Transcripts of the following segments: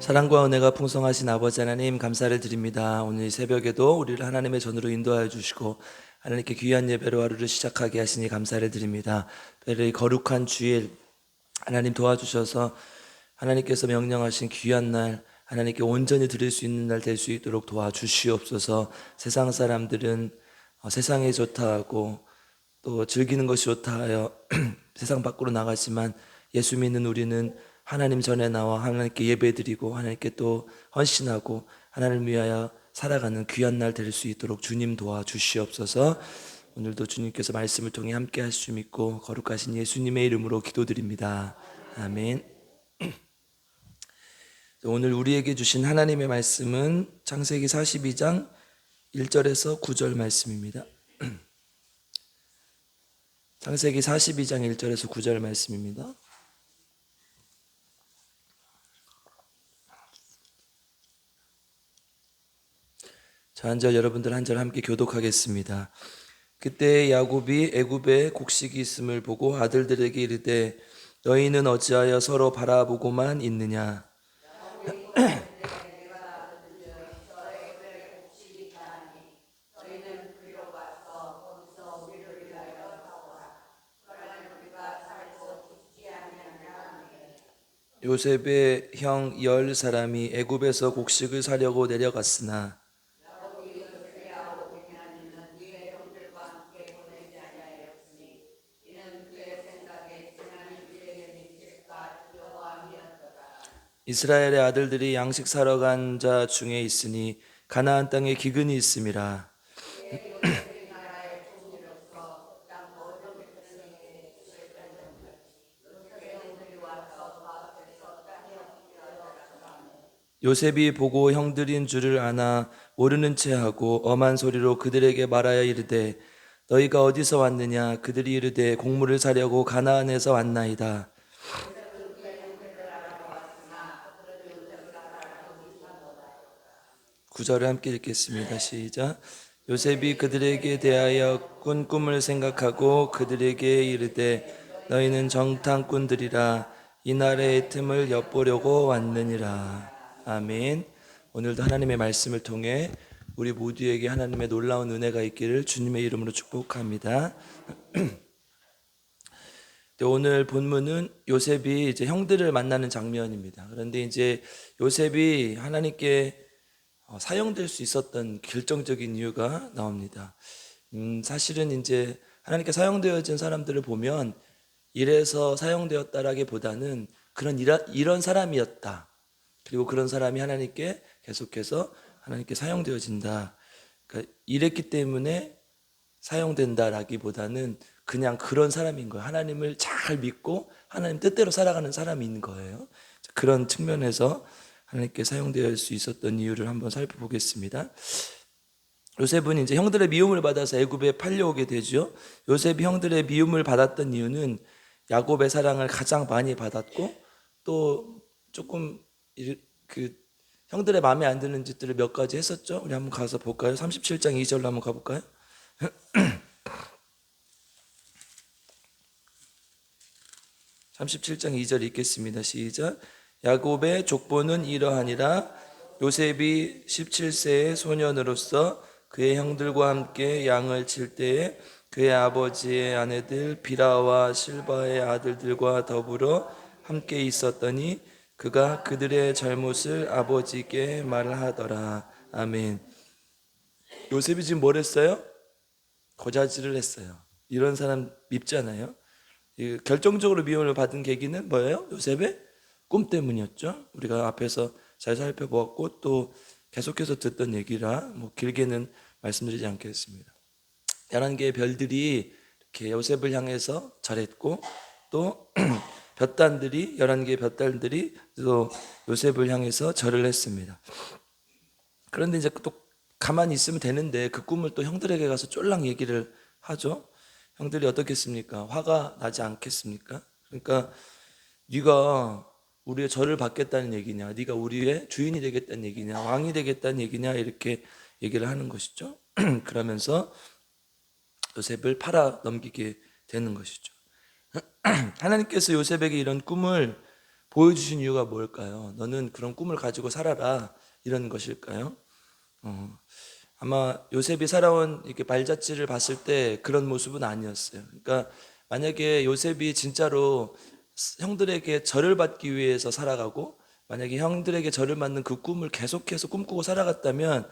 사랑과 은혜가 풍성하신 아버지 하나님 감사를 드립니다. 오늘 이 새벽에도 우리를 하나님의 전으로 인도하여 주시고 하나님께 귀한 예배로 하루를 시작하게 하시니 감사를 드립니다. 이 거룩한 주일 하나님 도와주셔서 하나님께서 명령하신 귀한 날 하나님께 온전히 드릴 수 있는 날 될 수 있도록 도와주시옵소서. 세상 사람들은 세상이 좋다 하고 또 즐기는 것이 좋다 하여 세상 밖으로 나가지만 예수 믿는 우리는 하나님 전에 나와 하나님께 예배드리고 하나님께 또 헌신하고 하나님을 위하여 살아가는 귀한 날 될 수 있도록 주님 도와주시옵소서. 오늘도 주님께서 말씀을 통해 함께 하실 줄 믿고 거룩하신 예수님의 이름으로 기도드립니다. 아멘. 오늘 우리에게 주신 하나님의 말씀은 창세기 42장 1절에서 9절 말씀입니다. 창세기 42장 1절에서 9절 말씀입니다. 자, 한 절 여러분들 한 절 함께 교독하겠습니다. 그때 야곱이 애굽에 곡식이 있음을 보고 아들들에게 이르되 너희는 어찌하여 서로 바라보고만 있느냐. 요셉의 형 10사람이 애굽에서 곡식을 사려고 내려갔으나 이스라엘의 아들들이 양식 사러 간 자 중에 있으니 가나안 땅에 기근이 있음이라. 요셉이 보고 형들인 줄을 아나 모르는 채 하고 엄한 소리로 그들에게 말하여 이르되 너희가 어디서 왔느냐. 그들이 이르되 곡물을 사려고 가나안에서 왔나이다. 구절을 함께 읽겠습니다. 시작. 요셉이 그들에게 대하여 꾼 꿈을 생각하고 그들에게 이르되 너희는 정탐꾼들이라 이날의 틈을 엿보려고 왔느니라. 아멘. 오늘도 하나님의 말씀을 통해 우리 모두에게 하나님의 놀라운 은혜가 있기를 주님의 이름으로 축복합니다. 오늘 본문은 요셉이 이제 형들을 만나는 장면입니다. 그런데 이제 요셉이 하나님께 사용될 수 있었던 결정적인 이유가 나옵니다. 사실은 이제 하나님께 사용되어진 사람들을 보면 이래서 사용되었다라기보다는 이런 사람이었다. 그리고 그런 사람이 하나님께 계속해서 하나님께 사용되어진다. 그러니까 이랬기 때문에 사용된다라기보다는 그냥 그런 사람인 거예요. 하나님을 잘 믿고 하나님 뜻대로 살아가는 사람인 거예요. 그런 측면에서 하나님께 사용될 수 있었던 이유를 한번 살펴보겠습니다. 요셉은 이제 형들의 미움을 받아서 애굽에 팔려오게 되죠. 요셉이 형들의 미움을 받았던 이유는 야곱의 사랑을 가장 많이 받았고 또 조금 그 형들의 마음에 안 드는 짓들을 몇 가지 했었죠. 우리 한번 가서 볼까요? 37장 2절로 한번 가볼까요? 37장 2절 읽겠습니다. 시작. 야곱의 족보는 이러하니라. 요셉이 17세의 소년으로서 그의 형들과 함께 양을 칠 때에 그의 아버지의 아내들 비라와 실바의 아들들과 더불어 함께 있었더니 그가 그들의 잘못을 아버지께 말하더라. 아멘. 요셉이 지금 뭘 했어요? 고자질을 했어요. 이런 사람 밉잖아요. 결정적으로 미움을 받은 계기는 뭐예요? 요셉의 꿈 때문이었죠. 우리가 앞에서 잘 살펴보았고 또 계속해서 듣던 얘기라 뭐 길게는 말씀드리지 않겠습니다. 11개의 별들이 이렇게 요셉을 향해서 절했고 또 볕단들이 11개의 볕단들이 또 요셉을 향해서 절을 했습니다. 그런데 이제 또 가만히 있으면 되는데 그 꿈을 또 형들에게 가서 쫄랑 얘기를 하죠. 형들이 어떻겠습니까? 화가 나지 않겠습니까? 그러니까 네가 우리의 절을 받겠다는 얘기냐, 네가 우리의 주인이 되겠다는 얘기냐, 왕이 되겠다는 얘기냐, 이렇게 얘기를 하는 것이죠. 그러면서 요셉을 팔아 넘기게 되는 것이죠. 하나님께서 요셉에게 이런 꿈을 보여주신 이유가 뭘까요? 너는 그런 꿈을 가지고 살아라, 이런 것일까요? 아마 요셉이 살아온 이렇게 발자취를 봤을 때 그런 모습은 아니었어요. 그러니까 만약에 요셉이 진짜로 형들에게 절을 받기 위해서 살아가고, 만약에 형들에게 절을 받는 그 꿈을 계속해서 꿈꾸고 살아갔다면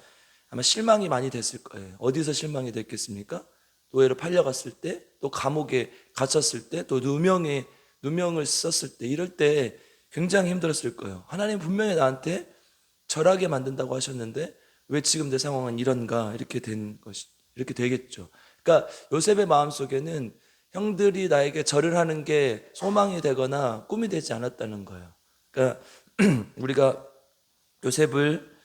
아마 실망이 많이 됐을 거예요. 어디서 실망이 됐겠습니까? 노예로 팔려갔을 때, 또 감옥에 갇혔을 때, 또 누명을 썼을 때, 이럴 때 굉장히 힘들었을 거예요. 하나님 분명히 나한테 절하게 만든다고 하셨는데 왜 지금 내 상황은 이런가, 이렇게 되겠죠. 그러니까 요셉의 마음속에는 형들이 나에게 절을 하는 게 소망이 되거나 꿈이 되지 않았다는 거예요. 그러니까 우리가 요셉을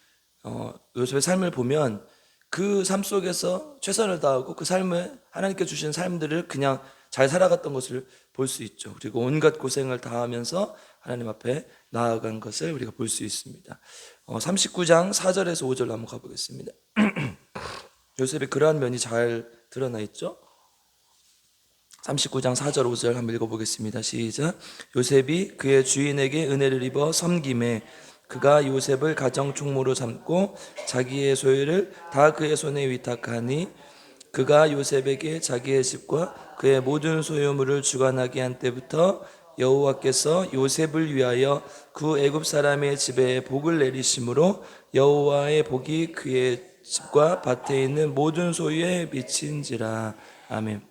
요셉의 삶을 보면 그 삶 속에서 최선을 다하고 그 삶을, 하나님께 주신 삶들을 그냥 잘 살아갔던 것을 볼 수 있죠. 그리고 온갖 고생을 다하면서 하나님 앞에 나아간 것을 우리가 볼 수 있습니다. 39장 4절에서 5절 한번 가보겠습니다. 요셉의 그러한 면이 잘 드러나 있죠. 39장 4절 5절 한번 읽어보겠습니다. 시작. 요셉이 그의 주인에게 은혜를 입어 섬김에 그가 요셉을 가정 총무로 삼고 자기의 소유를 다 그의 손에 위탁하니 그가 요셉에게 자기의 집과 그의 모든 소유물을 주관하게 한 때부터 여호와께서 요셉을 위하여 그 애굽 사람의 집에 복을 내리심으로 여호와의 복이 그의 집과 밭에 있는 모든 소유에 미친지라. 아멘.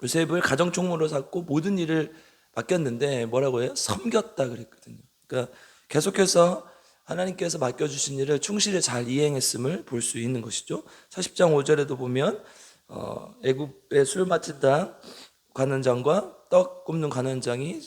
요셉을 가정 총무로 삼고 모든 일을 맡겼는데 뭐라고 해요? 섬겼다 그랬거든요. 그러니까 계속해서 하나님께서 맡겨주신 일을 충실히 잘 이행했음을 볼 수 있는 것이죠. 40장 5절에도 보면 애굽의 술 맡은 관원장과 떡 굽는 관원장이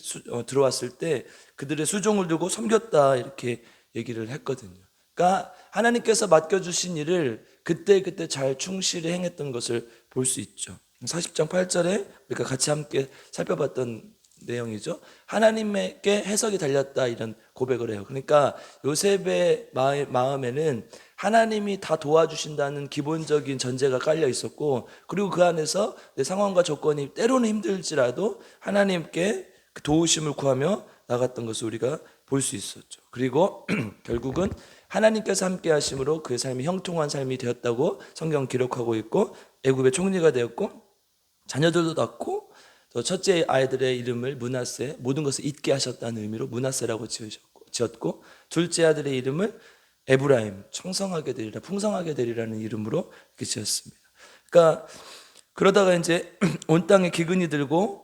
들어왔을 때 그들의 수종을 두고 섬겼다, 이렇게 얘기를 했거든요. 그러니까 하나님께서 맡겨주신 일을 그때그때 잘 충실히 행했던 것을 볼 수 있죠. 40장 8절에 우리가 같이 함께 살펴봤던 내용이죠. 하나님에게 해석이 달렸다, 이런 고백을 해요. 그러니까 요셉의 마음에는 하나님이 다 도와주신다는 기본적인 전제가 깔려 있었고, 그리고 그 안에서 내 상황과 조건이 때로는 힘들지라도 하나님께 그 도우심을 구하며 나갔던 것을 우리가 볼 수 있었죠. 그리고 결국은 하나님께서 함께 하심으로 그의 삶이 형통한 삶이 되었다고 성경 기록하고 있고, 애굽의 총리가 되었고 자녀들도 낳고, 또 첫째 아이들의 이름을 므낫세, 모든 것을 잊게 하셨다는 의미로 므낫세라고 지었고, 둘째 아들의 이름을 에브라임, 청성하게 되리라, 풍성하게 되리라는 이름으로 이렇게 지었습니다. 그러니까 그러다가 이제 온 땅에 기근이 들고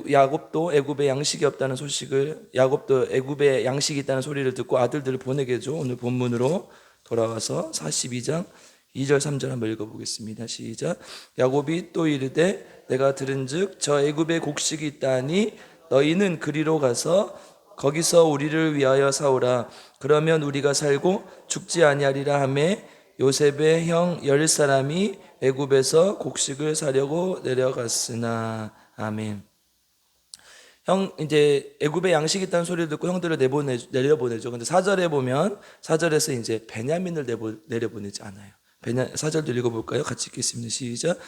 야곱도 애굽에 양식이 없다는 소식을, 야곱도 애굽에 양식이 있다는 소리를 듣고 아들들을 보내게 해줘. 오늘 본문으로 돌아와서 42장 2절 3절 한번 읽어보겠습니다. 시작. 야곱이 또 이르되 내가 들은즉 저 애굽에 곡식이 있다니 너희는 그리로 가서 거기서 우리를 위하여 사오라. 그러면 우리가 살고 죽지 아니하리라 하매 요셉의 형 10사람이 애굽에서 곡식을 사려고 내려갔으나. 아멘. 이제 애굽에 양식이 있다는 소리를 듣고 형들을 내려보내죠. 근데 4절에 보면 4절에서 이제 베냐민을 내려보내지 않아요. 4절도 읽어볼까요? 같이 읽겠습니다. 시작.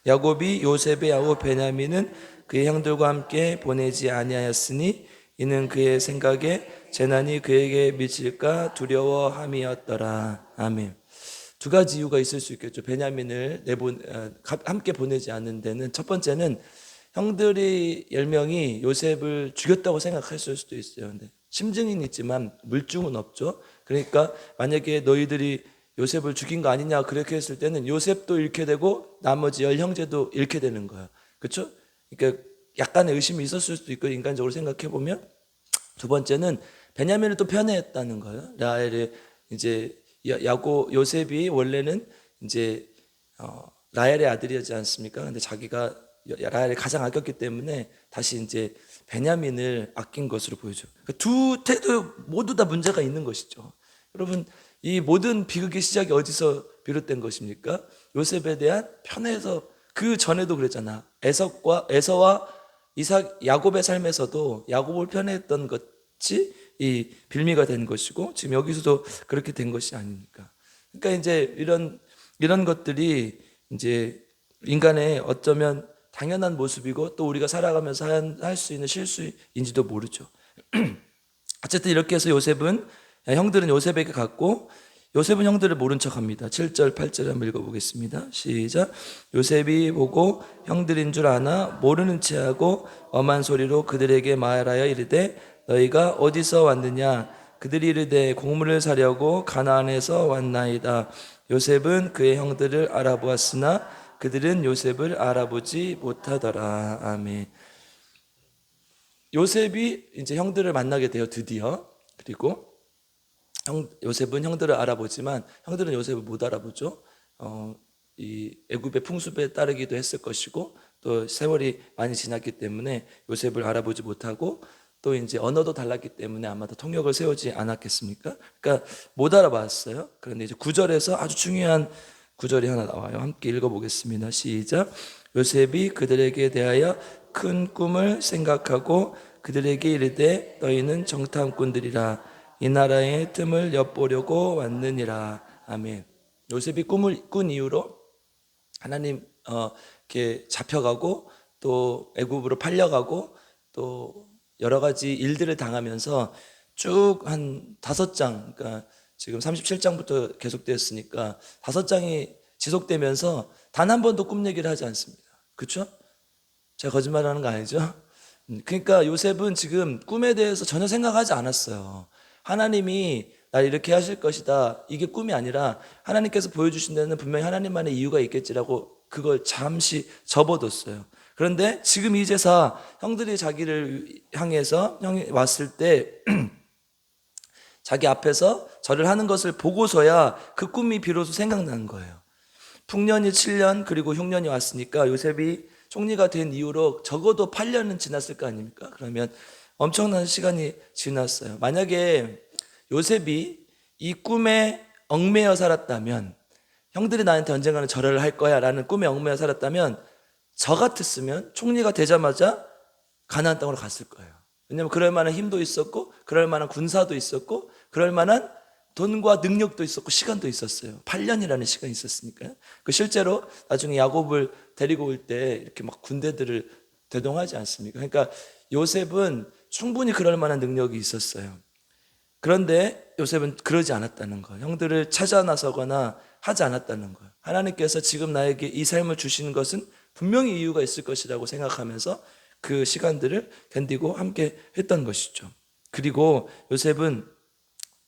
야곱이 요셉의 아우 베냐민은 그의 형들과 함께 보내지 아니하였으니 이는 그의 생각에 재난이 그에게 미칠까 두려워함이었더라. 아멘. 두 가지 이유가 있을 수 있겠죠. 베냐민을 함께 보내지 않는 데는, 첫 번째는 형들이 10명이 요셉을 죽였다고 생각했을 수도 있어요. 근데 심증은 있지만 물증은 없죠. 그러니까 만약에 너희들이 요셉을 죽인 거 아니냐 그렇게 했을 때는 요셉도 잃게 되고 나머지 10형제도 잃게 되는 거예요. 그렇죠? 그러니까 약간의 의심이 있었을 수도 있고, 인간적으로 생각해 보면. 두 번째는 베냐민을 또 편애했다는 거예요. 라헬의 이제 요셉이 원래는 이제 라헬의 아들이었지 않습니까? 근데 자기가 라헬을 가장 아꼈기 때문에 다시 이제 베냐민을 아낀 것으로 보여줘. 그러니까 두 태도 모두 다 문제가 있는 것이죠. 여러분, 이 모든 비극의 시작이 어디서 비롯된 것입니까? 요셉에 대한 편애에서. 그 전에도 그랬잖아. 에서와 야곱의 삶에서도 야곱을 편애했던 것이 이 빌미가 된 것이고, 지금 여기서도 그렇게 된 것이 아닙니까? 그러니까 이제 이런 것들이 이제 인간의 어쩌면 당연한 모습이고, 또 우리가 살아가면서 할 수 있는 실수인지도 모르죠. 어쨌든 이렇게 해서 요셉은, 형들은 요셉에게 갔고 요셉은 형들을 모른 척합니다. 7절 8절 한번 읽어보겠습니다. 시작. 요셉이 보고 형들인 줄 아나 모르는 체하고 엄한 소리로 그들에게 말하여 이르되 너희가 어디서 왔느냐. 그들이 이르되 곡물을 사려고 가나안에서 왔나이다. 요셉은 그의 형들을 알아보았으나 그들은 요셉을 알아보지 못하더라. 아멘. 요셉이 이제 형들을 만나게 돼요, 드디어. 그리고 요셉은 형들을 알아보지만 형들은 요셉을 못 알아보죠. 이 애굽의 풍습에 따르기도 했을 것이고 또 세월이 많이 지났기 때문에 요셉을 알아보지 못하고 또 이제 언어도 달랐기 때문에 아마도 통역을 세우지 않았겠습니까? 그러니까 못 알아봤어요. 그런데 이제 9절에서 아주 중요한 구절이 하나 나와요. 함께 읽어보겠습니다. 시작. 요셉이 그들에게 대하여 큰 꿈을 생각하고 그들에게 이르되 너희는 정탐꾼들이라 이 나라의 틈을 엿보려고 왔느니라. 아멘. 요셉이 꿈을 꾼 이후로 하나님 이렇게 잡혀가고 또 애굽으로 팔려가고 또 여러 가지 일들을 당하면서 쭉 한 5장, 그러니까 지금 37장부터 계속되었으니까 5장이 지속되면서 단 한 번도 꿈 얘기를 하지 않습니다. 그렇죠? 제가 거짓말하는 거 아니죠? 그러니까 요셉은 지금 꿈에 대해서 전혀 생각하지 않았어요. 하나님이 날 이렇게 하실 것이다. 이게 꿈이 아니라 하나님께서 보여주신 데는 분명히 하나님만의 이유가 있겠지라고 그걸 잠시 접어뒀어요. 그런데 지금 이제사 형들이 자기를 향해서 형이 왔을 때 자기 앞에서 절을 하는 것을 보고서야 그 꿈이 비로소 생각나는 거예요. 풍년이 7년 그리고 흉년이 왔으니까 요셉이 총리가 된 이후로 적어도 8년은 지났을 거 아닙니까? 그러면 엄청난 시간이 지났어요. 만약에 요셉이 이 꿈에 얽매여 살았다면, 형들이 나한테 언젠가는 절을 할 거야 라는 꿈에 얽매여 살았다면 저 같았으면 총리가 되자마자 가나안 땅으로 갔을 거예요. 왜냐하면 그럴 만한 힘도 있었고 그럴 만한 군사도 있었고 그럴 만한 돈과 능력도 있었고 시간도 있었어요. 8년이라는 시간이 있었으니까요. 그 실제로 나중에 야곱을 데리고 올 때 이렇게 막 군대들을 대동하지 않습니까? 그러니까 요셉은 충분히 그럴 만한 능력이 있었어요. 그런데 요셉은 그러지 않았다는 거예요. 형들을 찾아 나서거나 하지 않았다는 거예요. 하나님께서 지금 나에게 이 삶을 주시는 것은 분명히 이유가 있을 것이라고 생각하면서 그 시간들을 견디고 함께 했던 것이죠. 그리고 요셉은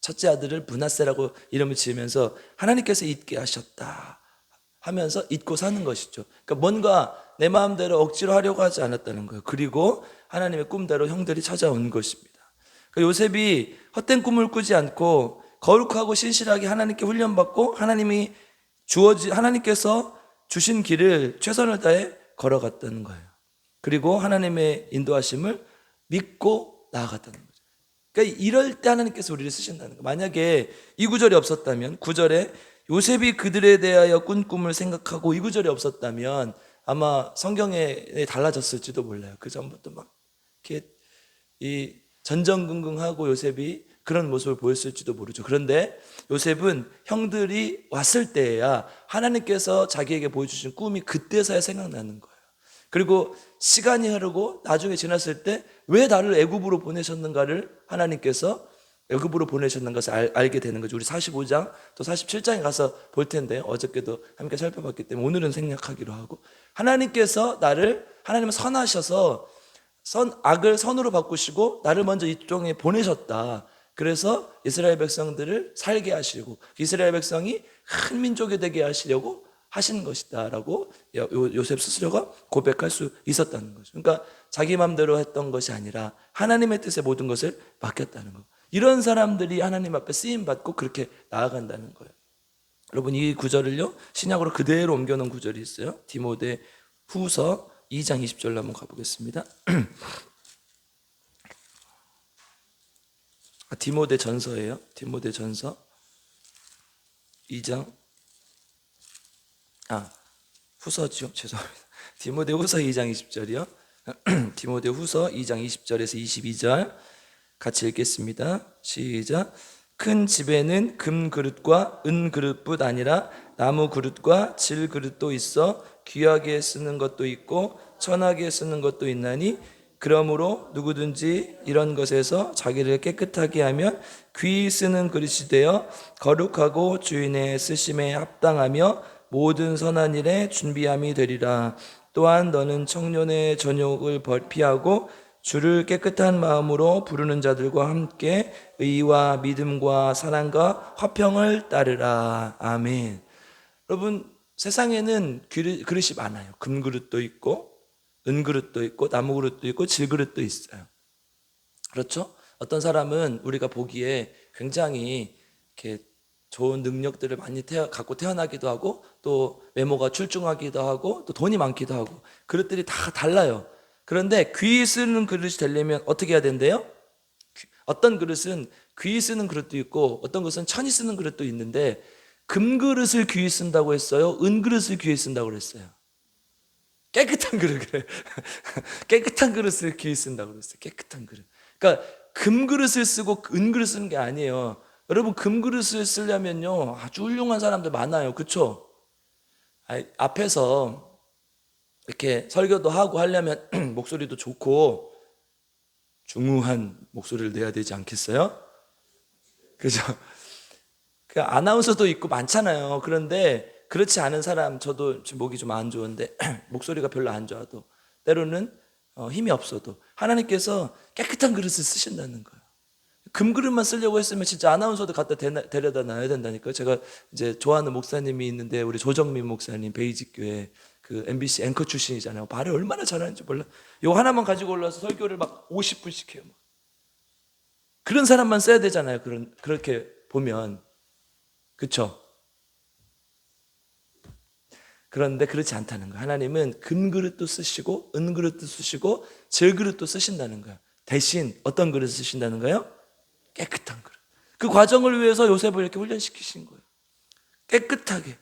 첫째 아들을 므낫세라고 이름을 지으면서 하나님께서 잊게 하셨다 하면서 잊고 사는 것이죠. 그러니까 뭔가 내 마음대로 억지로 하려고 하지 않았다는 거예요. 그리고 하나님의 꿈대로 형들이 찾아온 것입니다. 그러니까 요셉이 헛된 꿈을 꾸지 않고 거룩하고 신실하게 하나님께 훈련받고 하나님께서 주신 길을 최선을 다해 걸어갔다는 거예요. 그리고 하나님의 인도하심을 믿고 나아갔다는 거죠. 그러니까 이럴 때 하나님께서 우리를 쓰신다는 거예요. 만약에 이 구절이 없었다면, 9절에 요셉이 그들에 대하여 꾼 꿈을 생각하고 이 구절이 없었다면 아마 성경에 달라졌을지도 몰라요. 그 전부터 막 이렇게 이 전전긍긍하고 요셉이 그런 모습을 보였을지도 모르죠. 그런데 요셉은 형들이 왔을 때야 하나님께서 자기에게 보여주신 꿈이 그때서야 생각나는 거예요. 그리고 시간이 흐르고 나중에 지났을 때 왜 나를 애굽으로 보내셨는가를 하나님께서 애굽으로 보내셨는 것을 알게 되는 거죠. 우리 45장 또 47장에 가서 볼 텐데 어저께도 함께 살펴봤기 때문에 오늘은 생략하기로 하고, 하나님은 선하셔서 악을 선으로 바꾸시고 나를 먼저 이쪽에 보내셨다. 그래서 이스라엘 백성들을 살게 하시고 이스라엘 백성이 큰 민족이 되게 하시려고 하신 것이다 라고 요셉 스스로가 고백할 수 있었다는 거죠. 그러니까 자기 마음대로 했던 것이 아니라 하나님의 뜻에 모든 것을 맡겼다는 거. 이런 사람들이 하나님 앞에 쓰임받고 그렇게 나아간다는 거예요. 여러분, 이 구절을요 신약으로 그대로 옮겨놓은 구절이 있어요. 디모데 후서 2장 20절로 한번 가보겠습니다. 디모데 전서예요. 디모데 전서 2장 후서죠. 죄송합니다. 디모데 후서 2장 20절이요. 디모데 후서 2장 20절에서 22절 같이 읽겠습니다. 시작. 큰 집에는 금 그릇과 은 그릇뿐 아니라 나무 그릇과 질 그릇도 있어 귀하게 쓰는 것도 있고 천하게 쓰는 것도 있나니 그러므로 누구든지 이런 것에서 자기를 깨끗하게 하면 귀 쓰는 그릇이 되어 거룩하고 주인의 쓰심에 합당하며 모든 선한 일에 준비함이 되리라. 또한 너는 청년의 전욕을 피하고 주를 깨끗한 마음으로 부르는 자들과 함께 의와 믿음과 사랑과 화평을 따르라. 아멘. 여러분, 세상에는 그릇이 많아요. 금그릇도 있고 은그릇도 있고 나무그릇도 있고 질그릇도 있어요. 그렇죠? 어떤 사람은 우리가 보기에 굉장히 이렇게 좋은 능력들을 많이 갖고 태어나기도 하고 또 외모가 출중하기도 하고 또 돈이 많기도 하고 그릇들이 다 달라요. 그런데 귀 쓰는 그릇이 되려면 어떻게 해야 된대요? 어떤 그릇은 귀 쓰는 그릇도 있고 어떤 것은 천이 쓰는 그릇도 있는데 금그릇을 귀에 쓴다고 했어요? 은그릇을 귀에 쓴다고 그랬어요? 깨끗한 그릇, 그래. 깨끗한 그릇을 귀에 쓴다고 그랬어요. 깨끗한 그릇. 그러니까 금그릇을 쓰고 은그릇 쓰는 게 아니에요. 여러분, 금그릇을 쓰려면요 아주 훌륭한 사람들 많아요. 그렇죠? 앞에서 이렇게 설교도 하고 하려면 목소리도 좋고 중후한 목소리를 내야 되지 않겠어요? 그죠? 그 아나운서도 있고 많잖아요. 그런데 그렇지 않은 사람, 저도 지금 목이 좀 안 좋은데 목소리가 별로 안 좋아도 때로는 힘이 없어도 하나님께서 깨끗한 그릇을 쓰신다는 거예요. 금그릇만 쓰려고 했으면 진짜 아나운서도 갖다 데려다 놔야 된다니까요. 제가 이제 좋아하는 목사님이 있는데 우리 조정민 목사님, 베이직교회 그 MBC 앵커 출신이잖아요. 말을 얼마나 잘하는지 몰라. 요 하나만 가지고 올라와서 설교를 막 50분씩 해요. 그런 사람만 써야 되잖아요. 그렇게 보면. 그렇죠? 그런데 그렇지 않다는 거예요. 하나님은 금그릇도 쓰시고 은그릇도 쓰시고 질그릇도 쓰신다는 거예요. 대신 어떤 그릇을 쓰신다는 거예요? 깨끗한 그릇. 그 과정을 위해서 요셉을 이렇게 훈련시키신 거예요. 깨끗하게.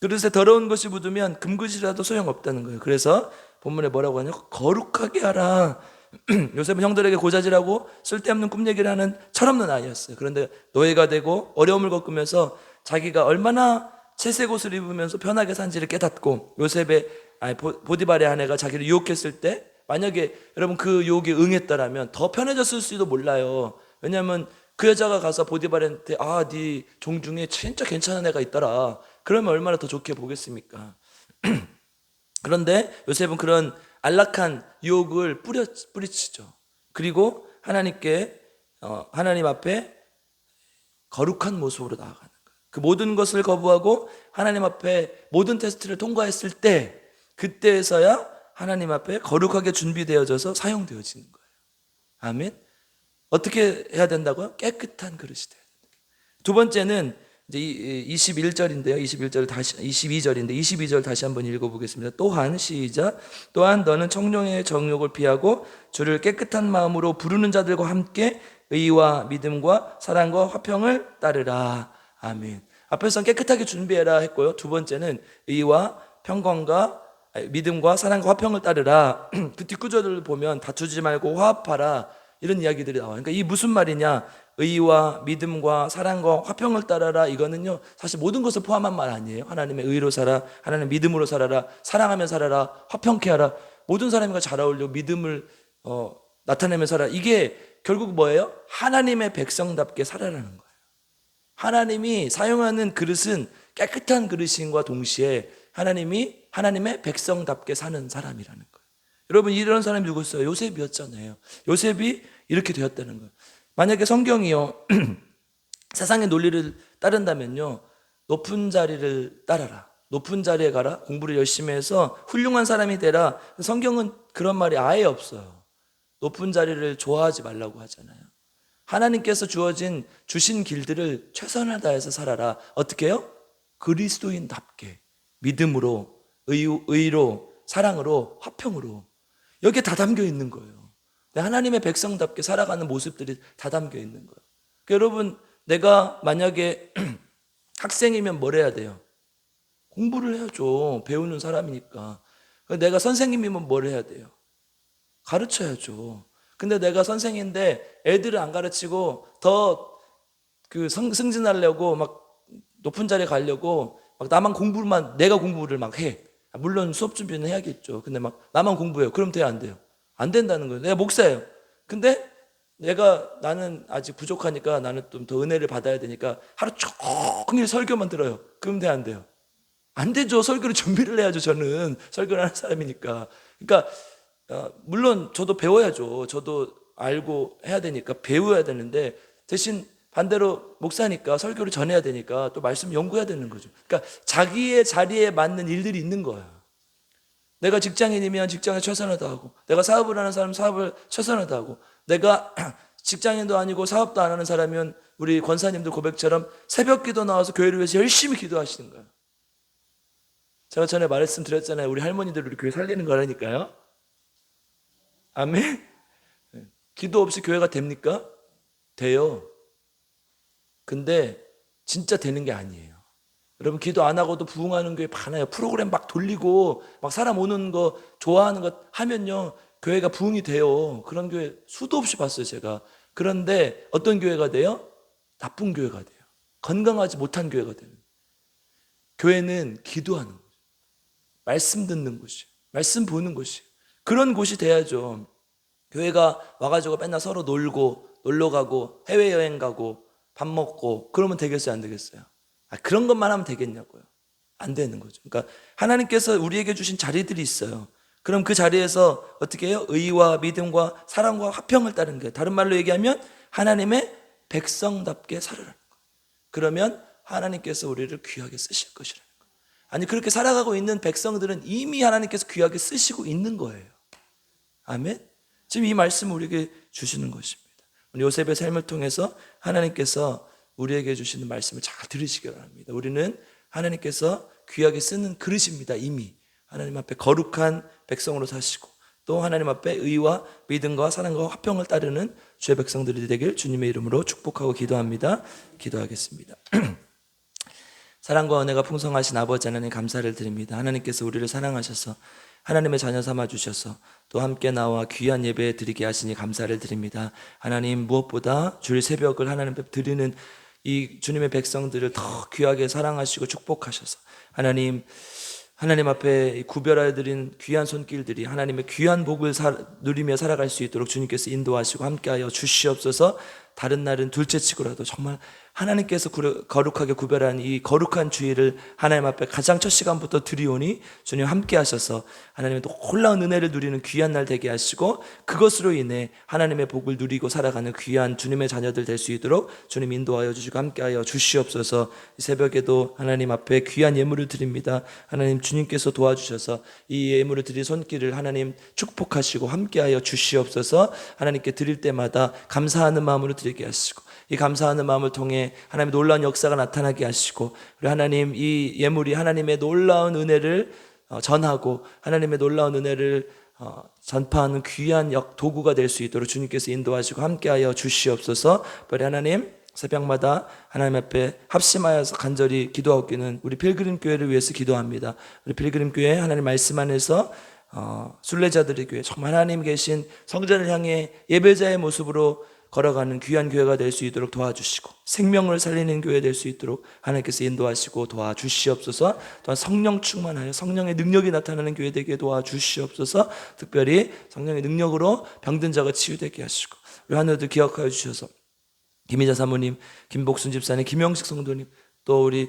그릇에 더러운 것이 묻으면 금그릇이라도 소용없다는 거예요. 그래서 본문에 뭐라고 하냐? 거룩하게 하라. 요셉은 형들에게 고자질하고 쓸데없는 꿈 얘기를 하는 철없는 아이였어요. 그런데 노예가 되고 어려움을 겪으면서 자기가 얼마나 채색 옷을 입으면서 편하게 산지를 깨닫고 보디발의 아내가 자기를 유혹했을 때 만약에 여러분 그 유혹에 응했더라면 더 편해졌을지도 몰라요. 왜냐하면 그 여자가 가서 보디발한테 네 종 중에 진짜 괜찮은 애가 있더라. 그러면 얼마나 더 좋게 보겠습니까? 그런데 요셉은 그런 안락한 유혹을 뿌리치죠. 그리고 하나님 앞에 거룩한 모습으로 나아가는 거예요. 그 모든 것을 거부하고 하나님 앞에 모든 테스트를 통과했을 때 그때에서야 하나님 앞에 거룩하게 준비되어져서 사용되어지는 거예요. 아멘. 어떻게 해야 된다고요? 깨끗한 그릇이 돼야 된다. 두 번째는 이제 21절인데요. 22절인데 22절 다시 한번 읽어보겠습니다. 또한 시작. 또한 너는 청룡의 정욕을 피하고 주를 깨끗한 마음으로 부르는 자들과 함께 의와 믿음과 사랑과 화평을 따르라. 아멘. 앞에서는 깨끗하게 준비해라 했고요. 두 번째는 의와 평강과 믿음과 사랑과 화평을 따르라. 그 뒷구절을 보면 다투지 말고 화합하라 이런 이야기들이 나와요. 그러니까 이 무슨 말이냐? 의와 믿음과 사랑과 화평을 따라라. 이거는요 사실 모든 것을 포함한 말 아니에요. 하나님의 의로 살아, 하나님의 믿음으로 살아라, 사랑하며 살아라, 화평케 하라. 모든 사람과 잘 어울려 믿음을 나타내며 살아라. 이게 결국 뭐예요? 하나님의 백성답게 살아라는 거예요. 하나님이 사용하는 그릇은 깨끗한 그릇인과 동시에 하나님이 하나님의 백성답게 사는 사람이라는 거예요. 여러분 이런 사람이 누구였어요? 요셉이었잖아요. 요셉이 이렇게 되었다는 거예요. 만약에 성경이요 세상의 논리를 따른다면요 높은 자리를 따라라, 높은 자리에 가라, 공부를 열심히 해서 훌륭한 사람이 되라. 성경은 그런 말이 아예 없어요. 높은 자리를 좋아하지 말라고 하잖아요. 하나님께서 주신 길들을 최선을 다해서 살아라. 어떻게 해요? 그리스도인답게 믿음으로, 의로, 사랑으로, 화평으로. 여기에 다 담겨 있는 거예요. 하나님의 백성답게 살아가는 모습들이 다 담겨 있는 거예요. 그러니까 여러분 내가 만약에 학생이면 뭘 해야 돼요? 공부를 해야죠. 배우는 사람이니까. 내가 선생님이면 뭘 해야 돼요? 가르쳐야죠. 근데 내가 선생인데 애들을 안 가르치고 더 승진하려고 막 높은 자리에 가려고 막 내가 공부를 막 해. 물론 수업 준비는 해야겠죠. 근데 막 나만 공부해요. 그럼 돼요, 안 돼요? 안 된다는 거예요. 내가 목사예요. 근데 나는 아직 부족하니까 나는 좀 더 은혜를 받아야 되니까 하루 종일 설교만 들어요. 그럼 돼, 안 돼요? 안 되죠. 설교를 준비를 해야죠. 저는 설교를 하는 사람이니까. 그러니까 물론 저도 배워야죠. 저도 알고 해야 되니까 배워야 되는데, 대신 반대로 목사니까 설교를 전해야 되니까 또 말씀 연구해야 되는 거죠. 그러니까 자기의 자리에 맞는 일들이 있는 거예요. 내가 직장인이면 직장에 최선을 다하고, 내가 사업을 하는 사람은 사업을 최선을 다하고, 내가 직장인도 아니고 사업도 안 하는 사람이면 우리 권사님들 고백처럼 새벽 기도 나와서 교회를 위해서 열심히 기도하시는 거예요. 제가 전에 말씀드렸잖아요. 우리 할머니들 우리 교회 살리는 거라니까요. 아멘. 기도 없이 교회가 됩니까? 돼요. 근데 진짜 되는 게 아니에요. 여러분, 기도 안 하고도 부흥하는 교회 많아요. 프로그램 막 돌리고 막 사람 오는 거 좋아하는 거 하면요, 교회가 부흥이 돼요. 그런 교회 수도 없이 봤어요, 제가. 그런데 어떤 교회가 돼요? 나쁜 교회가 돼요. 건강하지 못한 교회가 돼요. 교회는 기도하는 곳, 말씀 듣는 곳이에요. 말씀 보는 곳이에요. 그런 곳이 돼야죠. 교회가 와가지고 맨날 서로 놀고 놀러 가고 해외여행 가고 밥 먹고 그러면 되겠어요, 안 되겠어요? 그런 것만 하면 되겠냐고요. 안 되는 거죠. 그러니까 하나님께서 우리에게 주신 자리들이 있어요. 그럼 그 자리에서 어떻게 해요? 의와 믿음과 사랑과 화평을 따르는 거예요. 다른 말로 얘기하면 하나님의 백성답게 살아라는 거예요. 그러면 하나님께서 우리를 귀하게 쓰실 것이라는 거예요. 아니, 그렇게 살아가고 있는 백성들은 이미 하나님께서 귀하게 쓰시고 있는 거예요. 아멘. 지금 이 말씀을 우리에게 주시는 것입니다. 요셉의 삶을 통해서 하나님께서 우리에게 주시는 말씀을 잘 들으시기 바랍니다. 우리는 하나님께서 귀하게 쓰는 그릇입니다. 이미 하나님 앞에 거룩한 백성으로 사시고, 또 하나님 앞에 의와 믿음과 사랑과 화평을 따르는 주의 백성들이 되길 주님의 이름으로 축복하고 기도합니다. 기도하겠습니다. 사랑과 은혜가 풍성하신 아버지 하나님, 감사를 드립니다. 하나님께서 우리를 사랑하셔서 하나님의 자녀 삼아 주셔서 또 함께 나와 귀한 예배 드리게 하시니 감사를 드립니다. 하나님, 무엇보다 주일 새벽을 하나님 앞에 드리는 이 주님의 백성들을 더 귀하게 사랑하시고 축복하셔서 하나님 앞에 구별하여 드린 귀한 손길들이 하나님의 귀한 복을 누리며 살아갈 수 있도록 주님께서 인도하시고 함께하여 주시옵소서. 다른 날은 둘째치고라도 정말 하나님께서 거룩하게 구별한 이 거룩한 주일을 하나님 앞에 가장 첫 시간부터 드리오니 주님 함께 하셔서 하나님의 놀라운 은혜를 누리는 귀한 날 되게 하시고, 그것으로 인해 하나님의 복을 누리고 살아가는 귀한 주님의 자녀들 될 수 있도록 주님 인도하여 주시고 함께하여 주시옵소서. 이 새벽에도 하나님 앞에 귀한 예물을 드립니다. 하나님, 주님께서 도와주셔서 이 예물을 드릴 손길을 하나님 축복하시고 함께하여 주시옵소서. 하나님께 드릴 때마다 감사하는 마음으로 드리게 하시고, 이 감사하는 마음을 통해 하나님의 놀라운 역사가 나타나게 하시고, 우리 하나님, 이 예물이 하나님의 놀라운 은혜를 전하고 하나님의 놀라운 은혜를 전파하는 귀한 도구가 될 수 있도록 주님께서 인도하시고 함께하여 주시옵소서. 특별히 하나님, 새벽마다 하나님 앞에 합심하여서 간절히 기도하고 있는 우리 필그림 교회를 위해서 기도합니다. 우리 필그림 교회 하나님 말씀 안에서 순례자들의 교회, 정말 하나님 계신 성전을 향해 예배자의 모습으로 걸어가는 귀한 교회가 될 수 있도록 도와주시고, 생명을 살리는 교회 될 수 있도록 하나님께서 인도하시고 도와주시옵소서. 또한 성령 충만하여 성령의 능력이 나타나는 교회 되게 도와주시옵소서. 특별히 성령의 능력으로 병든 자가 치유되게 하시고, 우리 하늘도 기억하여 주셔서 김희자 사모님, 김복순 집사님, 김영식 성도님, 또 우리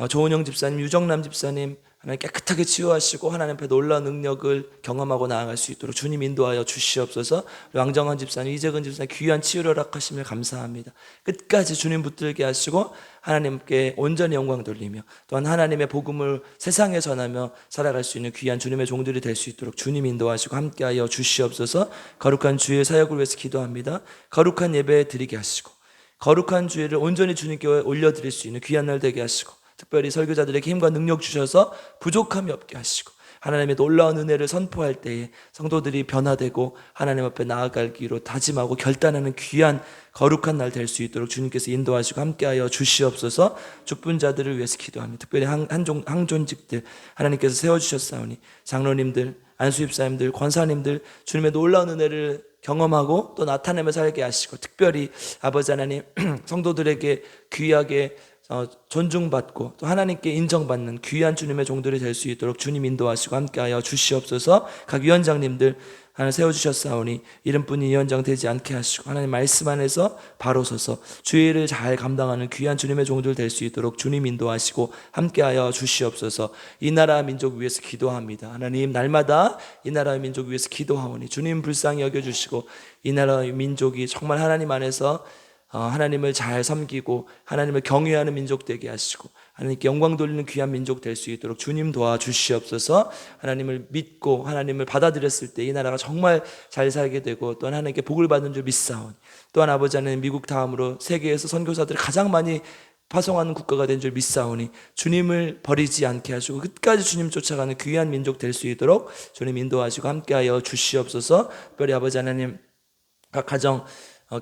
조은영 집사님, 유정남 집사님 하나님 깨끗하게 치유하시고 하나님 앞에 놀라운 능력을 경험하고 나아갈 수 있도록 주님 인도하여 주시옵소서. 왕정환 집사님, 이재근 집사님 귀한 치유를 허락하심을 감사합니다. 끝까지 주님 붙들게 하시고 하나님께 온전히 영광 돌리며 또한 하나님의 복음을 세상에 전하며 살아갈 수 있는 귀한 주님의 종들이 될 수 있도록 주님 인도하시고 함께하여 주시옵소서. 거룩한 주의 사역을 위해서 기도합니다. 거룩한 예배 드리게 하시고, 거룩한 주일을 온전히 주님께 올려드릴 수 있는 귀한 날 되게 하시고, 특별히 설교자들에게 힘과 능력 주셔서 부족함이 없게 하시고, 하나님의 놀라운 은혜를 선포할 때에 성도들이 변화되고 하나님 앞에 나아가기로 다짐하고 결단하는 귀한 거룩한 날 될 수 있도록 주님께서 인도하시고 함께하여 주시옵소서. 죽은 자들을 위해서 기도합니다. 특별히 항존직들 하나님께서 세워주셨사오니 장로님들, 안수집사님들, 권사님들 주님의 놀라운 은혜를 경험하고 또 나타내며 살게 하시고, 특별히 아버지 하나님 성도들에게 귀하게 존중받고 또 하나님께 인정받는 귀한 주님의 종들이 될 수 있도록 주님 인도하시고 함께하여 주시옵소서. 각 위원장님들 하나님 세워주셨사오니 이름뿐이 연장되지 않게 하시고 하나님 말씀 안에서 바로 서서 주의 일을 잘 감당하는 귀한 주님의 종들 될 수 있도록 주님 인도하시고 함께하여 주시옵소서. 이 나라 민족 위해서 기도합니다. 하나님 날마다 이 나라 민족 위해서 기도하오니 주님 불쌍히 여겨주시고 이 나라 민족이 정말 하나님 안에서 하나님을 잘 섬기고 하나님을 경외하는 민족 되게 하시고 하나님께 영광 돌리는 귀한 민족 될 수 있도록 주님 도와주시옵소서. 하나님을 믿고 하나님을 받아들였을 때 이 나라가 정말 잘 살게 되고 또한 하나님께 복을 받는 줄 믿사오니 또한 아버지 하나님 미국 다음으로 세계에서 선교사들을 가장 많이 파송하는 국가가 된 줄 믿사오니 주님을 버리지 않게 하시고 끝까지 주님 쫓아가는 귀한 민족 될 수 있도록 주님 인도하시고 함께하여 주시옵소서. 특별히 아버지 하나님 각 가정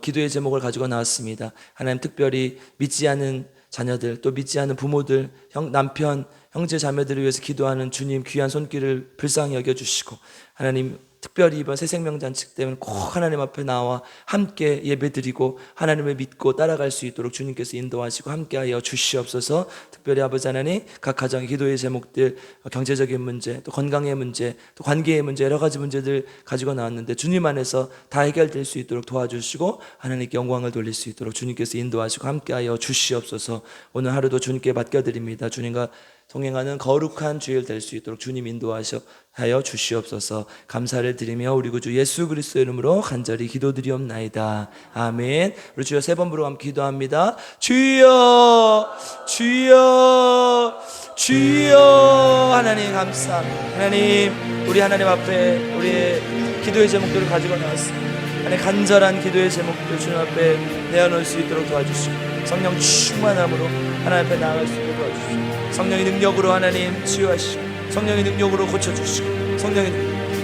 기도의 제목을 가지고 나왔습니다. 하나님 특별히 믿지 않은 자녀들 또 믿지 않은 부모들 남편 형제 자매들을 위해서 기도하는 주님 귀한 손길을 불쌍히 여겨주시고 하나님 특별히 이번 새생명잔치 때문에 꼭 하나님 앞에 나와 함께 예배드리고 하나님을 믿고 따라갈 수 있도록 주님께서 인도하시고 함께하여 주시옵소서. 특별히 아버지 하나님 각 가정의 기도의 제목들 경제적인 문제 또 건강의 문제 또 관계의 문제 여러 가지 문제들 가지고 나왔는데 주님 안에서 다 해결될 수 있도록 도와주시고 하나님께 영광을 돌릴 수 있도록 주님께서 인도하시고 함께하여 주시옵소서. 오늘 하루도 주님께 맡겨드립니다. 주님과 동행하는 거룩한 주일 될 수 있도록 주님 인도하여 주시옵소서. 감사를 드리며 우리 구주 예수 그리스도의 이름으로 간절히 기도드리옵나이다. 아멘. 우리 주여 세 번 부르고 함께 기도합니다. 주여 주여 주여. 하나님 감사합니다. 하나님 우리 하나님 앞에 우리의 기도의 제목들을 가지고 나왔습니다. 하나님 간절한 기도의 제목들 주님 앞에 내어놓을 수 있도록 도와주시고 성령 충만함으로 하나님 앞에 나아갈 수 있도록 도와주시고 성령의 능력으로 하나님 치유하시고 성령의 능력으로 고쳐주시고 성령의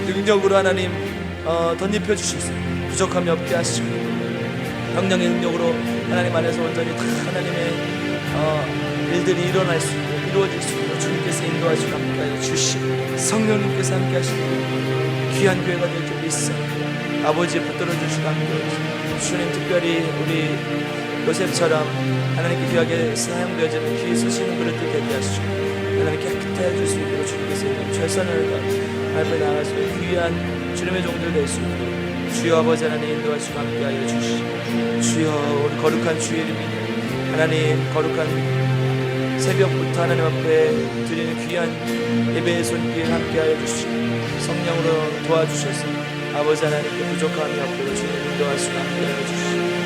능력으로 하나님 덧입혀 주시고 부족함이 없게 하시고 성령의 능력으로 하나님 안에서 온전히 다 하나님의 일들이 일어날 수 있고 이루어질 수 있도록 주님께서 인도하시고 함께하여 주시고 성령님께서 함께 하시고 귀한 교회가 될 줄 믿습니다. 아버지의 붙들어 주시고 함께하여 주시고 주님 특별히 우리 요셉처럼 하나님께 귀하게 사용되어지는 귀에 쓰시는 그릇들 되게 하시고 하나님께 깨끗하여 줄 수 있도록 주님께서 최선을 다해 하나님께 나아갈 수 있는 귀한 주님의 종들 될 수 있도록 주여 아버지 하나님 인도하시고 함께하여 주시고 주여 우리 거룩한 주일입니다. 하나님 거룩한 새벽부터 하나님 앞에 드리는 귀한 예배의 손길 함께하여 주시고 성령으로 도와주셔서 아버지 하나님께 부족함이 없도록 주님 인도하시고 함께하여 주시고